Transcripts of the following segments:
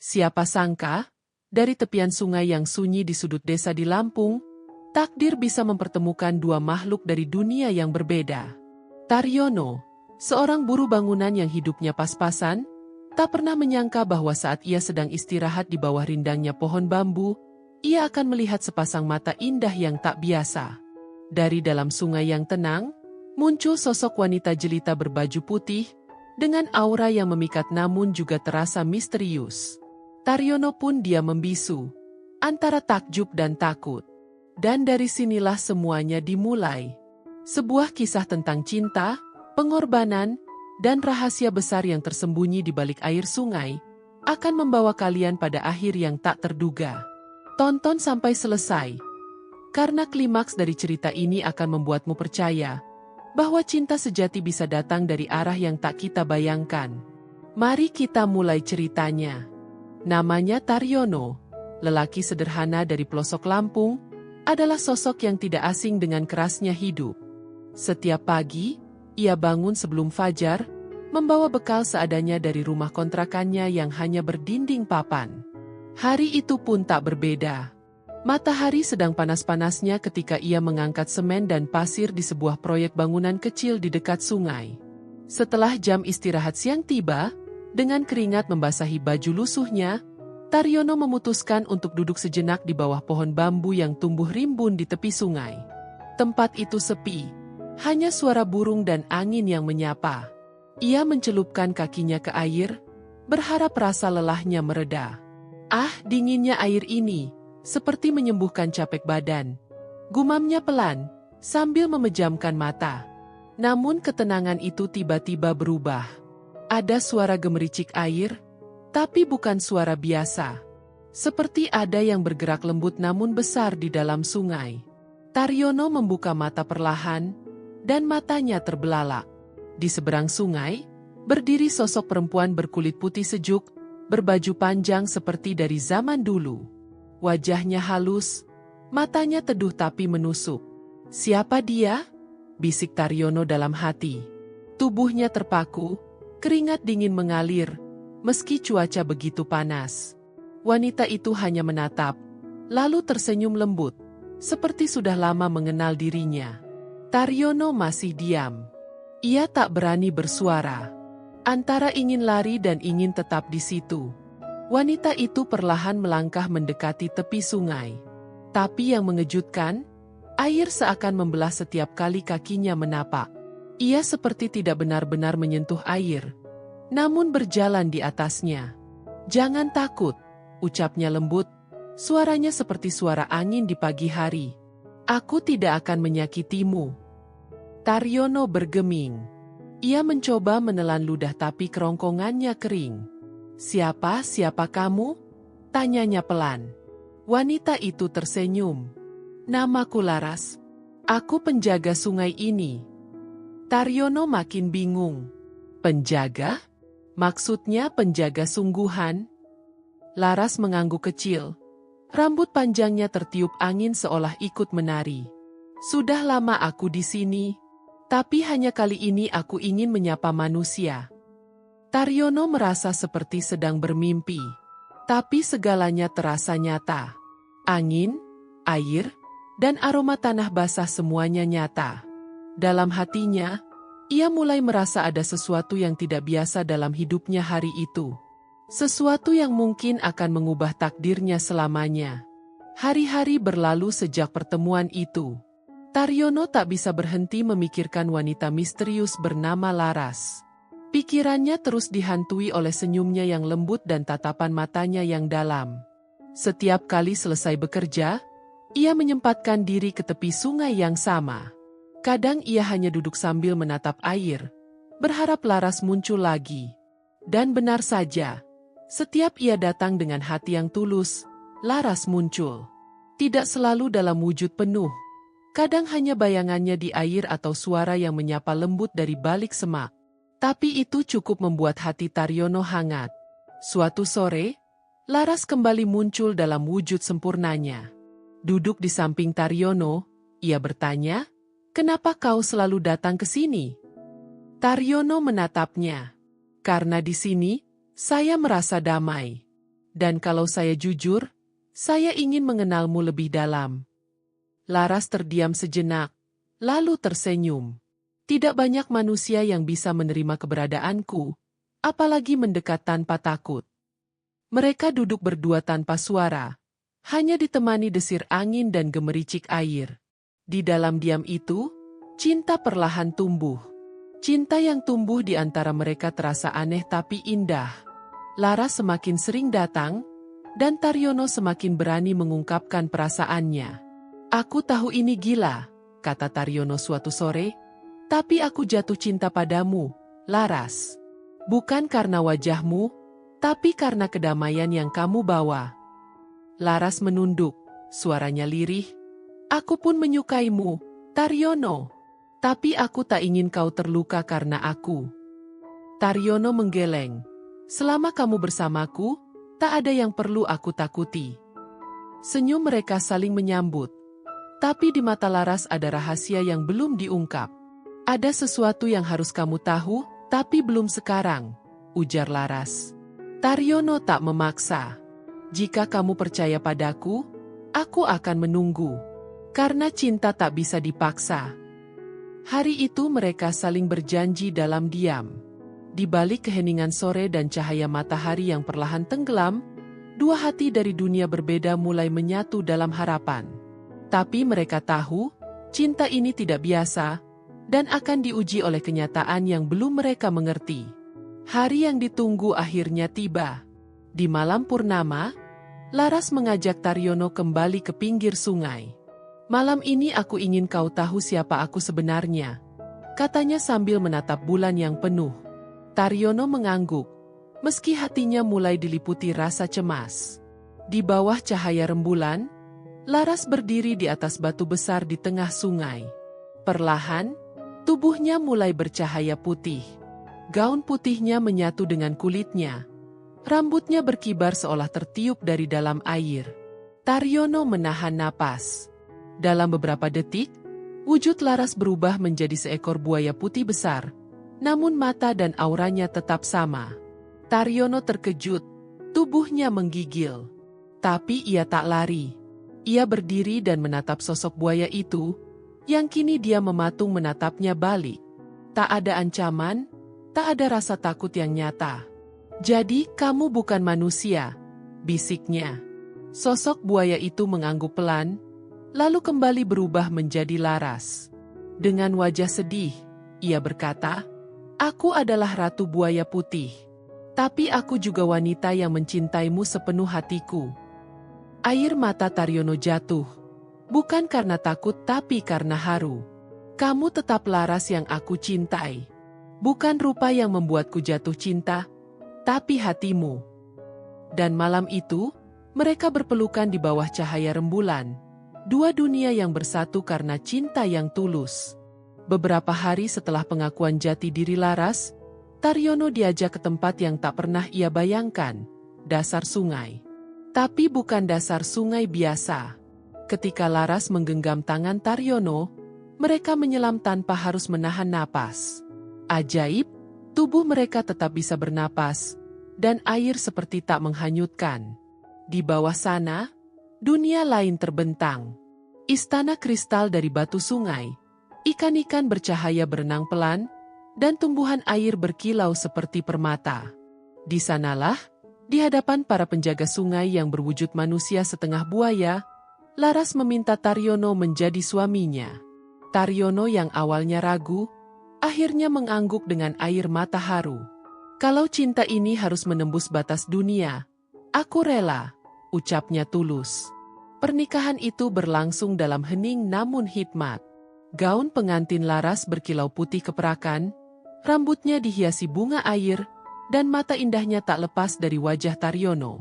Siapa sangka, dari tepian sungai yang sunyi di sudut desa di Lampung, takdir bisa mempertemukan dua makhluk dari dunia yang berbeda. Taryono, seorang buruh bangunan yang hidupnya pas-pasan, tak pernah menyangka bahwa saat ia sedang istirahat di bawah rindangnya pohon bambu, ia akan melihat sepasang mata indah yang tak biasa. Dari dalam sungai yang tenang, muncul sosok wanita jelita berbaju putih, dengan aura yang memikat namun juga terasa misterius. Taryono pun diam membisu, antara takjub dan takut. Dan dari sinilah semuanya dimulai. Sebuah kisah tentang cinta, pengorbanan, dan rahasia besar yang tersembunyi di balik air sungai, akan membawa kalian pada akhir yang tak terduga. Tonton sampai selesai, karena klimaks dari cerita ini akan membuatmu percaya bahwa cinta sejati bisa datang dari arah yang tak kita bayangkan. Mari kita mulai ceritanya. Namanya Taryono, lelaki sederhana dari pelosok Lampung, adalah sosok yang tidak asing dengan kerasnya hidup. Setiap pagi, ia bangun sebelum fajar, membawa bekal seadanya dari rumah kontrakannya yang hanya berdinding papan. Hari itu pun tak berbeda. Matahari sedang panas-panasnya ketika ia mengangkat semen dan pasir di sebuah proyek bangunan kecil di dekat sungai. Setelah jam istirahat siang tiba, dengan keringat membasahi baju lusuhnya, Taryono memutuskan untuk duduk sejenak di bawah pohon bambu yang tumbuh rimbun di tepi sungai. Tempat itu sepi, hanya suara burung dan angin yang menyapa. Ia mencelupkan kakinya ke air, berharap rasa lelahnya mereda. Ah, dinginnya air ini, seperti menyembuhkan capek badan. Gumamnya pelan, sambil memejamkan mata. Namun ketenangan itu tiba-tiba berubah. Ada suara gemericik air, tapi bukan suara biasa. Seperti ada yang bergerak lembut namun besar di dalam sungai. Taryono membuka mata perlahan, dan matanya terbelalak. Di seberang sungai, berdiri sosok perempuan berkulit putih sejuk, berbaju panjang seperti dari zaman dulu. Wajahnya halus, matanya teduh tapi menusuk. Siapa dia? Bisik Taryono dalam hati. Tubuhnya terpaku, keringat dingin mengalir, meski cuaca begitu panas. Wanita itu hanya menatap, lalu tersenyum lembut, seperti sudah lama mengenal dirinya. Taryono masih diam. Ia tak berani bersuara. Antara ingin lari dan ingin tetap di situ. Wanita itu perlahan melangkah mendekati tepi sungai. Tapi yang mengejutkan, air seakan membelah setiap kali kakinya menapak. Ia seperti tidak benar-benar menyentuh air, namun berjalan di atasnya. Jangan takut, ucapnya lembut, suaranya seperti suara angin di pagi hari. Aku tidak akan menyakitimu. Taryono bergeming. Ia mencoba menelan ludah tapi kerongkongannya kering. Siapa kamu? Tanyanya pelan. Wanita itu tersenyum. Namaku Laras. Aku penjaga sungai ini. Taryono makin bingung. Penjaga? Maksudnya penjaga sungguhan? Laras mengangguk kecil. Rambut panjangnya tertiup angin seolah ikut menari. Sudah lama aku di sini, tapi hanya kali ini aku ingin menyapa manusia. Taryono merasa seperti sedang bermimpi, tapi segalanya terasa nyata. Angin, air, dan aroma tanah basah semuanya nyata. Dalam hatinya, ia mulai merasa ada sesuatu yang tidak biasa dalam hidupnya hari itu. Sesuatu yang mungkin akan mengubah takdirnya selamanya. Hari-hari berlalu sejak pertemuan itu. Taryono tak bisa berhenti memikirkan wanita misterius bernama Laras. Pikirannya terus dihantui oleh senyumnya yang lembut dan tatapan matanya yang dalam. Setiap kali selesai bekerja, ia menyempatkan diri ke tepi sungai yang sama. Kadang ia hanya duduk sambil menatap air, berharap Laras muncul lagi. Dan benar saja, setiap ia datang dengan hati yang tulus, Laras muncul. Tidak selalu dalam wujud penuh. Kadang hanya bayangannya di air atau suara yang menyapa lembut dari balik semak. Tapi itu cukup membuat hati Taryono hangat. Suatu sore, Laras kembali muncul dalam wujud sempurnanya. Duduk di samping Taryono, ia bertanya, "Kenapa kau selalu datang ke sini?" Taryono menatapnya. "Karena di sini, saya merasa damai." Dan kalau saya jujur, saya ingin mengenalmu lebih dalam. Laras terdiam sejenak, lalu tersenyum. Tidak banyak manusia yang bisa menerima keberadaanku, apalagi mendekat tanpa takut. Mereka duduk berdua tanpa suara, hanya ditemani desir angin dan gemericik air. Di dalam diam itu, cinta perlahan tumbuh. Cinta yang tumbuh di antara mereka terasa aneh tapi indah. Laras semakin sering datang, dan Taryono semakin berani mengungkapkan perasaannya. "Aku tahu ini gila," kata Taryono suatu sore, "tapi aku jatuh cinta padamu, Laras. Bukan karena wajahmu, tapi karena kedamaian yang kamu bawa." Laras menunduk, suaranya lirih. "Aku pun menyukaimu, Taryono. Tapi aku tak ingin kau terluka karena aku." Taryono menggeleng. "Selama kamu bersamaku, tak ada yang perlu aku takuti." Senyum mereka saling menyambut. Tapi di mata Laras ada rahasia yang belum diungkap. "Ada sesuatu yang harus kamu tahu, tapi belum sekarang," ujar Laras. Taryono tak memaksa. "Jika kamu percaya padaku, aku akan menunggu. Karena cinta tak bisa dipaksa." Hari itu mereka saling berjanji dalam diam. Di balik keheningan sore dan cahaya matahari yang perlahan tenggelam, dua hati dari dunia berbeda mulai menyatu dalam harapan. Tapi mereka tahu, cinta ini tidak biasa, dan akan diuji oleh kenyataan yang belum mereka mengerti. Hari yang ditunggu akhirnya tiba. Di malam purnama, Laras mengajak Taryono kembali ke pinggir sungai. "Malam ini aku ingin kau tahu siapa aku sebenarnya," katanya sambil menatap bulan yang penuh. Taryono mengangguk, meski hatinya mulai diliputi rasa cemas. Di bawah cahaya rembulan, Laras berdiri di atas batu besar di tengah sungai. Perlahan, tubuhnya mulai bercahaya putih. Gaun putihnya menyatu dengan kulitnya. Rambutnya berkibar seolah tertiup dari dalam air. Taryono menahan napas. Dalam beberapa detik, wujud Laras berubah menjadi seekor buaya putih besar. Namun mata dan auranya tetap sama. Taryono terkejut, tubuhnya menggigil. Tapi ia tak lari. Ia berdiri dan menatap sosok buaya itu, yang kini dia mematung menatapnya balik. Tak ada ancaman, tak ada rasa takut yang nyata. "Jadi kamu bukan manusia," bisiknya. Sosok buaya itu mengangguk pelan, lalu kembali berubah menjadi Laras. Dengan wajah sedih, ia berkata, "Aku adalah Ratu Buaya Putih. Tapi aku juga wanita yang mencintaimu sepenuh hatiku." Air mata Taryono jatuh. Bukan karena takut tapi karena haru. "Kamu tetap Laras yang aku cintai. Bukan rupa yang membuatku jatuh cinta, tapi hatimu." Dan malam itu, mereka berpelukan di bawah cahaya rembulan. Dua dunia yang bersatu karena cinta yang tulus. Beberapa hari setelah pengakuan jati diri Laras, Taryono diajak ke tempat yang tak pernah ia bayangkan, dasar sungai. Tapi bukan dasar sungai biasa. Ketika Laras menggenggam tangan Taryono, mereka menyelam tanpa harus menahan napas. Ajaib, tubuh mereka tetap bisa bernapas, dan air seperti tak menghanyutkan. Di bawah sana, dunia lain terbentang. Istana kristal dari batu sungai. Ikan-ikan bercahaya berenang pelan, dan tumbuhan air berkilau seperti permata. Di sanalah, di hadapan para penjaga sungai yang berwujud manusia setengah buaya, Laras meminta Taryono menjadi suaminya. Taryono yang awalnya ragu, akhirnya mengangguk dengan air mata haru. "Kalau cinta ini harus menembus batas dunia, aku rela," ucapnya tulus. Pernikahan itu berlangsung dalam hening namun hikmat. Gaun pengantin Laras berkilau putih keperakan, rambutnya dihiasi bunga air, dan mata indahnya tak lepas dari wajah Taryono.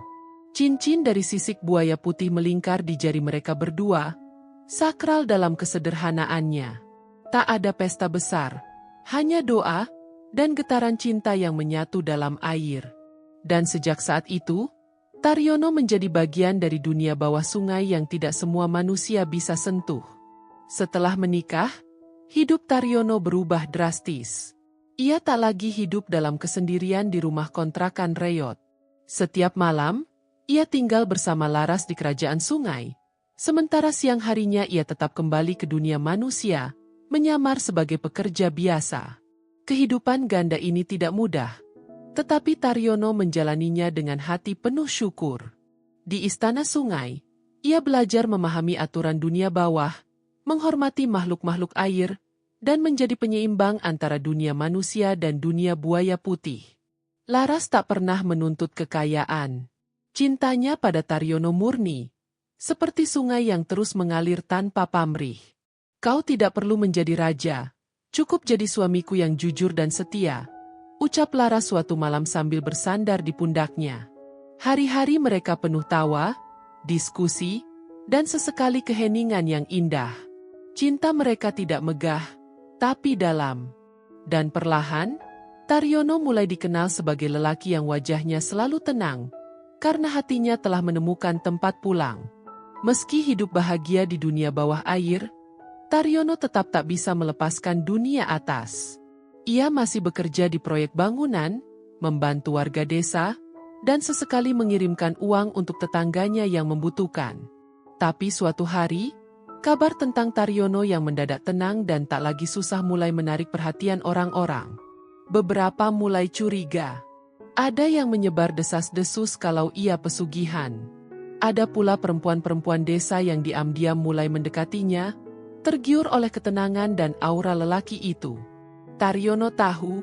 Cincin dari sisik buaya putih melingkar di jari mereka berdua, sakral dalam kesederhanaannya. Tak ada pesta besar, hanya doa, dan getaran cinta yang menyatu dalam air. Dan sejak saat itu, Taryono menjadi bagian dari dunia bawah sungai yang tidak semua manusia bisa sentuh. Setelah menikah, hidup Taryono berubah drastis. Ia tak lagi hidup dalam kesendirian di rumah kontrakan reyot. Setiap malam, Ia tinggal bersama Laras di kerajaan sungai. Sementara siang harinya ia tetap kembali ke dunia manusia, menyamar sebagai pekerja biasa. Kehidupan ganda ini tidak mudah. Tetapi Taryono menjalaninya dengan hati penuh syukur. Di istana sungai, ia belajar memahami aturan dunia bawah, menghormati makhluk-makhluk air, dan menjadi penyeimbang antara dunia manusia dan dunia buaya putih. Laras tak pernah menuntut kekayaan. Cintanya pada Taryono murni, seperti sungai yang terus mengalir tanpa pamrih. Kau tidak perlu menjadi raja, cukup jadi suamiku yang jujur dan setia, ucap Laras suatu malam sambil bersandar di pundaknya. Hari-hari mereka penuh tawa, diskusi, dan sesekali keheningan yang indah. Cinta mereka tidak megah, tapi dalam. Dan perlahan, Taryono mulai dikenal sebagai lelaki yang wajahnya selalu tenang, karena hatinya telah menemukan tempat pulang. Meski hidup bahagia di dunia bawah air, Taryono tetap tak bisa melepaskan dunia atas. Ia masih bekerja di proyek bangunan, membantu warga desa, dan sesekali mengirimkan uang untuk tetangganya yang membutuhkan. Tapi suatu hari, kabar tentang Taryono yang mendadak tenang dan tak lagi susah mulai menarik perhatian orang-orang. Beberapa mulai curiga. Ada yang menyebar desas-desus kalau ia pesugihan. Ada pula perempuan-perempuan desa yang diam-diam mulai mendekatinya, tergiur oleh ketenangan dan aura lelaki itu. Taryono tahu,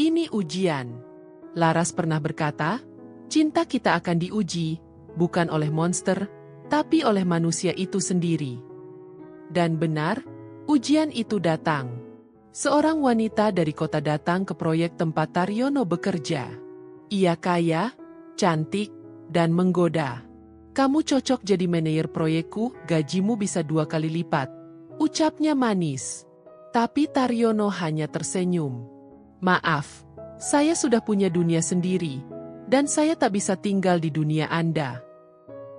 ini ujian. Laras pernah berkata, cinta kita akan diuji, bukan oleh monster, tapi oleh manusia itu sendiri. Dan benar, ujian itu datang. Seorang wanita dari kota datang ke proyek tempat Taryono bekerja. Ia kaya, cantik, dan menggoda. Kamu cocok jadi manajer proyekku, gajimu bisa 2 kali lipat, ucapnya manis. Tapi Taryono hanya tersenyum. Maaf, saya sudah punya dunia sendiri, dan saya tak bisa tinggal di dunia Anda.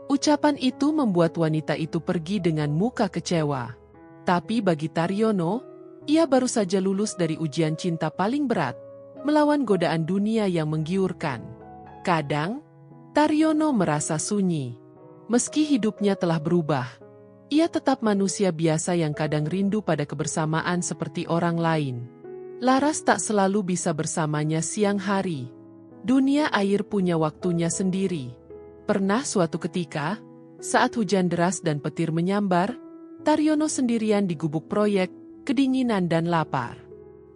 Ucapan itu membuat wanita itu pergi dengan muka kecewa. Tapi bagi Taryono, ia baru saja lulus dari ujian cinta paling berat, melawan godaan dunia yang menggiurkan. Kadang, Taryono merasa sunyi. Meski hidupnya telah berubah, ia tetap manusia biasa yang kadang rindu pada kebersamaan seperti orang lain. Laras tak selalu bisa bersamanya siang hari. Dunia air punya waktunya sendiri. Pernah suatu ketika, saat hujan deras dan petir menyambar, Taryono sendirian di gubuk proyek, kedinginan dan lapar.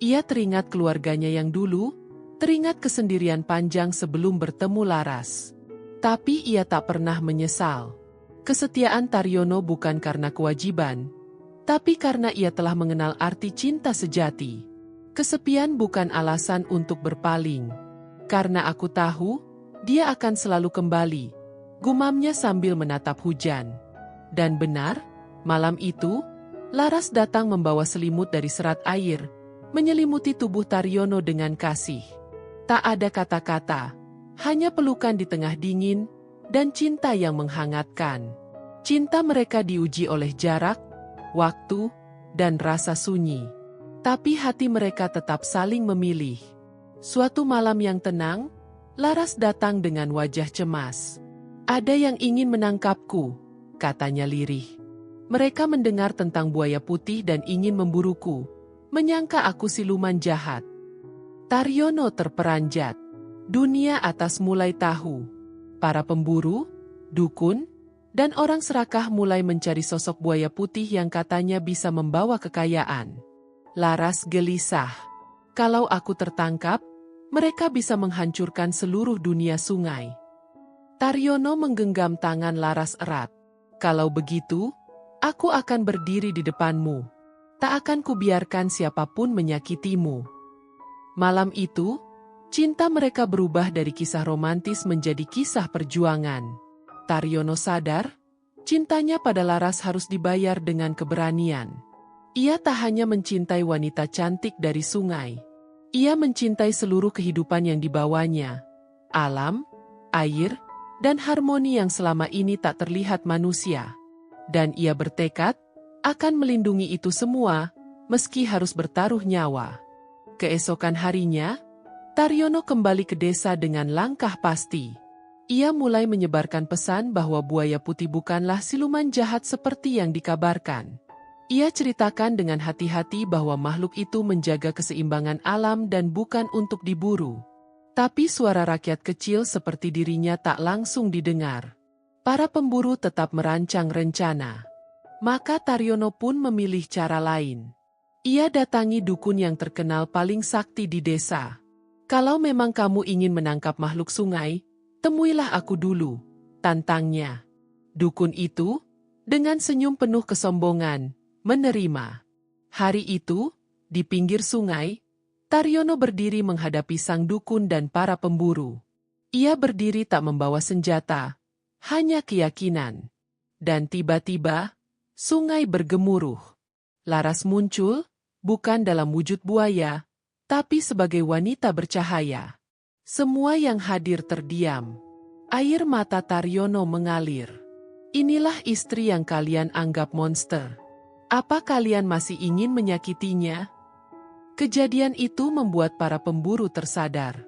Ia teringat keluarganya yang dulu, teringat kesendirian panjang sebelum bertemu Laras. Tapi ia tak pernah menyesal. Kesetiaan Taryono bukan karena kewajiban, tapi karena ia telah mengenal arti cinta sejati. Kesepian bukan alasan untuk berpaling. Karena aku tahu, dia akan selalu kembali, gumamnya sambil menatap hujan. Dan benar, malam itu, Laras datang membawa selimut dari serat air, menyelimuti tubuh Taryono dengan kasih. Tak ada kata-kata, hanya pelukan di tengah dingin, dan cinta yang menghangatkan. Cinta mereka diuji oleh jarak, waktu, dan rasa sunyi. Tapi hati mereka tetap saling memilih. Suatu malam yang tenang, Laras datang dengan wajah cemas. Ada yang ingin menangkapku, katanya lirih. Mereka mendengar tentang buaya putih dan ingin memburuku, menyangka aku siluman jahat. Taryono terperanjat. Dunia atas mulai tahu. Para pemburu, dukun, dan orang serakah mulai mencari sosok buaya putih yang katanya bisa membawa kekayaan. Laras gelisah. Kalau aku tertangkap, mereka bisa menghancurkan seluruh dunia sungai. Taryono menggenggam tangan Laras erat. Kalau begitu, aku akan berdiri di depanmu. Tak akan kubiarkan siapapun menyakitimu. Malam itu, cinta mereka berubah dari kisah romantis menjadi kisah perjuangan. Taryono sadar, cintanya pada Laras harus dibayar dengan keberanian. Ia tak hanya mencintai wanita cantik dari sungai. Ia mencintai seluruh kehidupan yang dibawanya. Alam, air, dan harmoni yang selama ini tak terlihat manusia. Dan ia bertekad akan melindungi itu semua, meski harus bertaruh nyawa. Keesokan harinya, Taryono kembali ke desa dengan langkah pasti. Ia mulai menyebarkan pesan bahwa buaya putih bukanlah siluman jahat seperti yang dikabarkan. Ia ceritakan dengan hati-hati bahwa makhluk itu menjaga keseimbangan alam dan bukan untuk diburu. Tapi suara rakyat kecil seperti dirinya tak langsung didengar. Para pemburu tetap merancang rencana. Maka Taryono pun memilih cara lain. Ia datangi dukun yang terkenal paling sakti di desa. "Kalau memang kamu ingin menangkap makhluk sungai, temuilah aku dulu," tantangnya. Dukun itu, dengan senyum penuh kesombongan, menerima. Hari itu, di pinggir sungai, Taryono berdiri menghadapi sang dukun dan para pemburu. Ia berdiri tak membawa senjata, hanya keyakinan. Dan tiba-tiba, sungai bergemuruh. Laras muncul, bukan dalam wujud buaya, tapi sebagai wanita bercahaya. Semua yang hadir terdiam. Air mata Taryono mengalir. "Inilah istri yang kalian anggap monster. Apa kalian masih ingin menyakitinya?" Kejadian itu membuat para pemburu tersadar.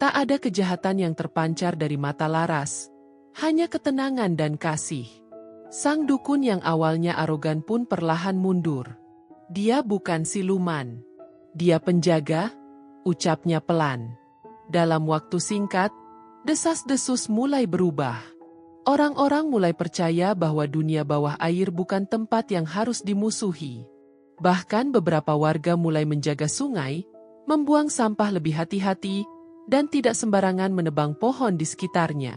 Tak ada kejahatan yang terpancar dari mata Laras, hanya ketenangan dan kasih. Sang dukun yang awalnya arogan pun perlahan mundur. "Dia bukan siluman. Dia penjaga," ucapnya pelan. Dalam waktu singkat, desas-desus mulai berubah. Orang-orang mulai percaya bahwa dunia bawah air bukan tempat yang harus dimusuhi. Bahkan beberapa warga mulai menjaga sungai, membuang sampah lebih hati-hati, dan tidak sembarangan menebang pohon di sekitarnya.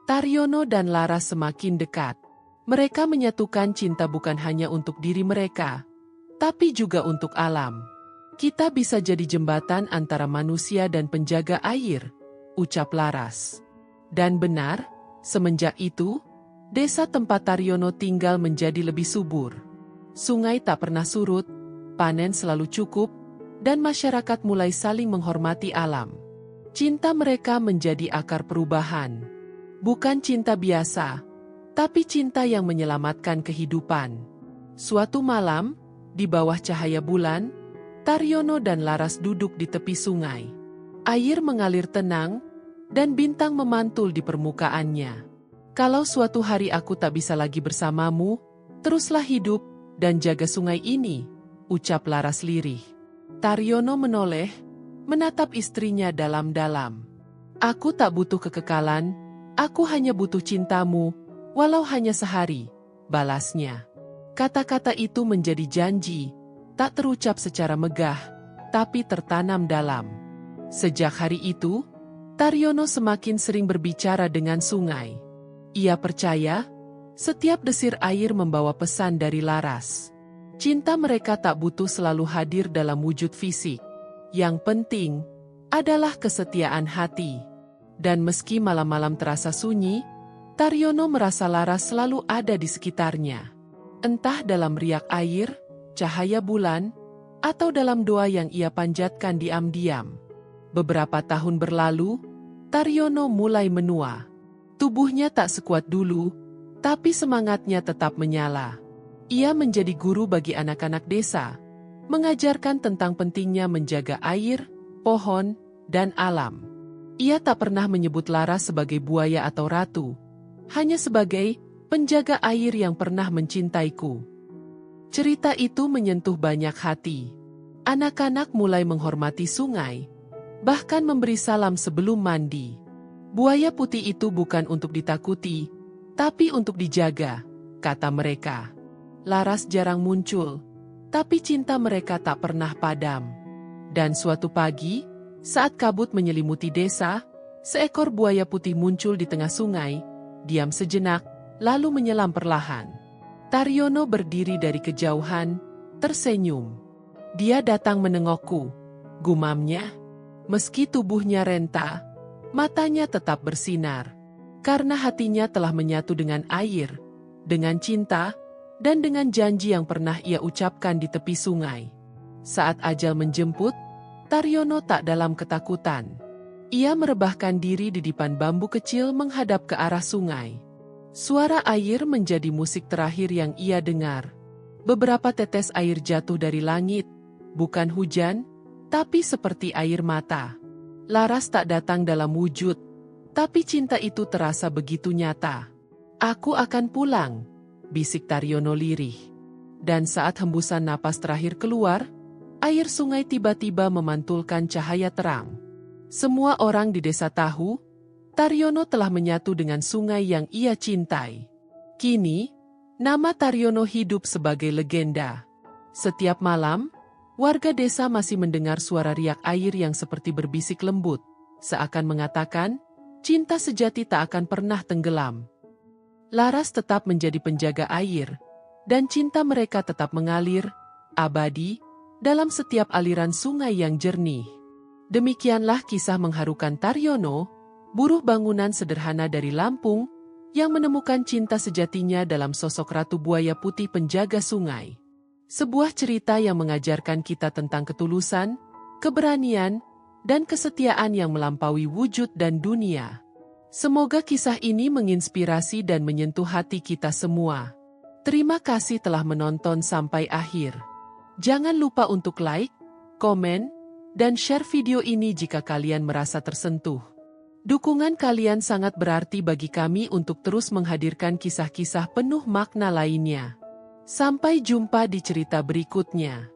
Taryono dan Laras semakin dekat. Mereka menyatukan cinta bukan hanya untuk diri mereka, tapi juga untuk alam. "Kita bisa jadi jembatan antara manusia dan penjaga air," ucap Laras. Dan benar, semenjak itu, desa tempat Taryono tinggal menjadi lebih subur. Sungai tak pernah surut, panen selalu cukup, dan masyarakat mulai saling menghormati alam. Cinta mereka menjadi akar perubahan. Bukan cinta biasa, tapi cinta yang menyelamatkan kehidupan. Suatu malam, di bawah cahaya bulan, Taryono dan Laras duduk di tepi sungai. Air mengalir tenang, dan bintang memantul di permukaannya. "Kalau suatu hari aku tak bisa lagi bersamamu, teruslah hidup dan jaga sungai ini," ucap Laras lirih. Taryono menoleh, menatap istrinya dalam-dalam. "Aku tak butuh kekekalan, aku hanya butuh cintamu, walau hanya sehari," balasnya. Kata-kata itu menjadi janji, tak terucap secara megah, tapi tertanam dalam. Sejak hari itu, Taryono semakin sering berbicara dengan sungai. Ia percaya, setiap desir air membawa pesan dari Laras. Cinta mereka tak butuh selalu hadir dalam wujud fisik. Yang penting adalah kesetiaan hati. Dan meski malam-malam terasa sunyi, Taryono merasa Laras selalu ada di sekitarnya. Entah dalam riak air, cahaya bulan, atau dalam doa yang ia panjatkan diam-diam. Beberapa tahun berlalu, Taryono mulai menua. Tubuhnya tak sekuat dulu, tapi semangatnya tetap menyala. Ia menjadi guru bagi anak-anak desa, mengajarkan tentang pentingnya menjaga air, pohon, dan alam. Ia tak pernah menyebut Laras sebagai buaya atau ratu, hanya sebagai penjaga air yang pernah mencintaiku. Cerita itu menyentuh banyak hati. Anak-anak mulai menghormati sungai, bahkan memberi salam sebelum mandi. Buaya putih itu bukan untuk ditakuti, tapi untuk dijaga, kata mereka. Laras jarang muncul, tapi cinta mereka tak pernah padam. Dan suatu pagi, saat kabut menyelimuti desa, seekor buaya putih muncul di tengah sungai, diam sejenak, lalu menyelam perlahan. Taryono berdiri dari kejauhan, tersenyum. "Dia datang menengokku," gumamnya. Meski tubuhnya renta, matanya tetap bersinar. Karena hatinya telah menyatu dengan air, dengan cinta, dan dengan janji yang pernah ia ucapkan di tepi sungai. Saat ajal menjemput, Taryono tak dalam ketakutan. Ia merebahkan diri di dipan bambu kecil menghadap ke arah sungai. Suara air menjadi musik terakhir yang ia dengar. Beberapa tetes air jatuh dari langit, bukan hujan, tapi seperti air mata. Laras tak datang dalam wujud Tapi cinta itu terasa begitu nyata. Aku akan pulang, bisik Taryono lirih. Dan saat hembusan napas terakhir keluar, air sungai tiba-tiba memantulkan cahaya terang. Semua orang di desa tahu, Taryono telah menyatu dengan sungai yang ia cintai. Kini, nama Taryono hidup sebagai legenda. Setiap malam, warga desa masih mendengar suara riak air yang seperti berbisik lembut, seakan mengatakan, cinta sejati tak akan pernah tenggelam. Laras tetap menjadi penjaga air, dan cinta mereka tetap mengalir, abadi, dalam setiap aliran sungai yang jernih. Demikianlah kisah mengharukan Taryono, buruh bangunan sederhana dari Lampung, yang menemukan cinta sejatinya dalam sosok Ratu Buaya Putih penjaga sungai. Sebuah cerita yang mengajarkan kita tentang ketulusan, keberanian, dan kesetiaan yang melampaui wujud dan dunia. Semoga kisah ini menginspirasi dan menyentuh hati kita semua. Terima kasih telah menonton sampai akhir. Jangan lupa untuk like, komen, dan share video ini jika kalian merasa tersentuh. Dukungan kalian sangat berarti bagi kami untuk terus menghadirkan kisah-kisah penuh makna lainnya. Sampai jumpa di cerita berikutnya.